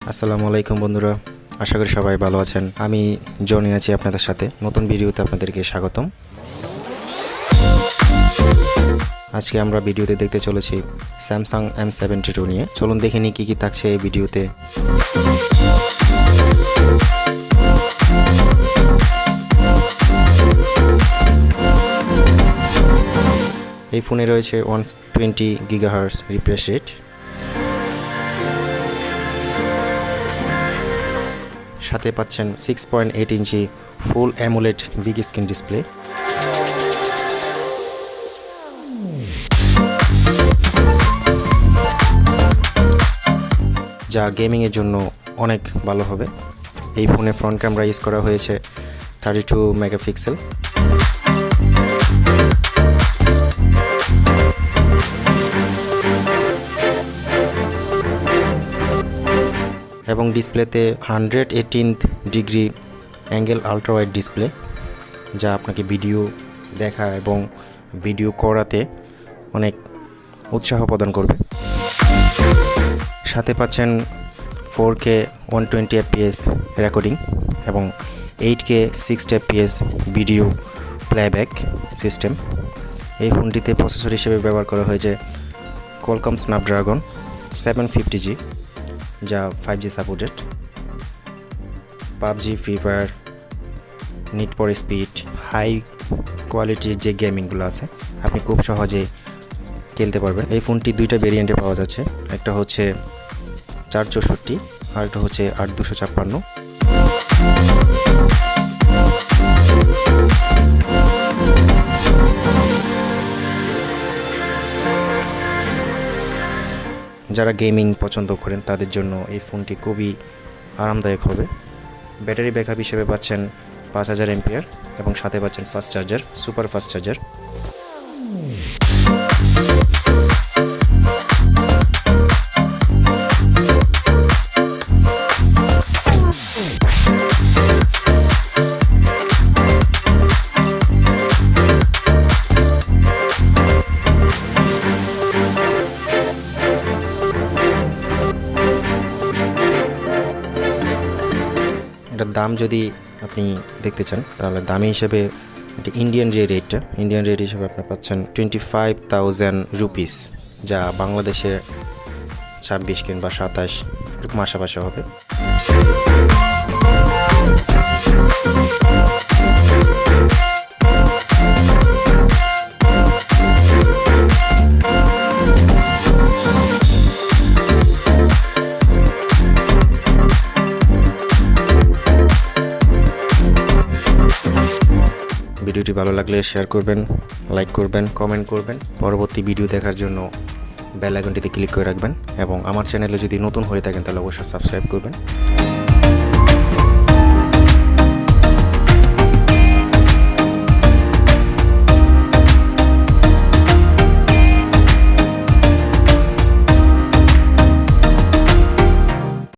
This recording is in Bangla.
আসসালামু আলাইকুম বন্ধুরা, আশা করি সবাই ভালো আছেন। আমি জনি আছি আপনাদের সাথে নতুন ভিডিওতে আপনাদেরকে স্বাগতম। আজকে আমরা ভিডিওতে দেখতে চলেছি স্যামসাং M72 নিয়ে। চলুন দেখে নিই কী থাকছে এই ভিডিওতে। এই ফোনে রয়েছে 120 GHz রিফ্রেশ রেট, সাথে পাচ্ছেন 6.8 ইঞ্চি ফুল AMOLED বিগ স্ক্রিন ডিসপ্লে। যা গেমিংয়ের জন্য অনেক ভালো হবে। এই ফোনে ফ্রন্ট ক্যামেরা ইউজ করা হয়েছে 32 মেগাপিক্সেল। এবং ডিসপ্লেতে 118 degree angle ultra wide display, যা আপনাকে ভিডিও দেখা এবং ভিডিও করাতে অনেক উৎসাহ প্রদান করবে। সাথে পাচ্ছেন 4K 120 FPS রেকর্ডিং এবং 8K 60 FPS video playback system. এই ফোনটিতে প্রসেসর হিসেবে ব্যবহার করা হয়েছে কোয়ালকম স্ন্যাপড্রাগন 750G, যা 5G সাপোর্টেড। PUBG, Free Fire, Need for Speed, high কোয়ালিটির যে গেমিংগুলো আছে আপনি খুব সহজে খেলতে পারবেন। এই ফোনটি দুইটা ভেরিয়েন্টে পাওয়া যাচ্ছে, একটা হচ্ছে 464 আর একটা হচ্ছে 8256। যারা গেমিং পছন্দ করেন তাদের জন্য এই ফোনটি খুবই আরামদায়ক হবে। ব্যাটারি ব্যাকআপ হিসেবে পাচ্ছেন 5000 mAh এবং সাথে পাচ্ছেন fast charger, super fast charger. এটার দাম যদি আপনি দেখতে চান তাহলে দামি হিসেবে এটা ইন্ডিয়ান রেট হিসেবে আপনি পাচ্ছেন 25,000 রুপিস, যা বাংলাদেশে 26 কিংবা 27 এরকম আশেপাশে হবে। ভিডিওটি ভালো লাগলে শেয়ার করবেন, লাইক করবেন, কমেন্ট করবেন। পরবর্তী ভিডিও দেখার জন্য বেল আইকনটিতে ক্লিক করে রাখবেন এবং আমার চ্যানেলে যদি নতুন হয়ে থাকেন তাহলে অবশ্যই সাবস্ক্রাইব করবেন।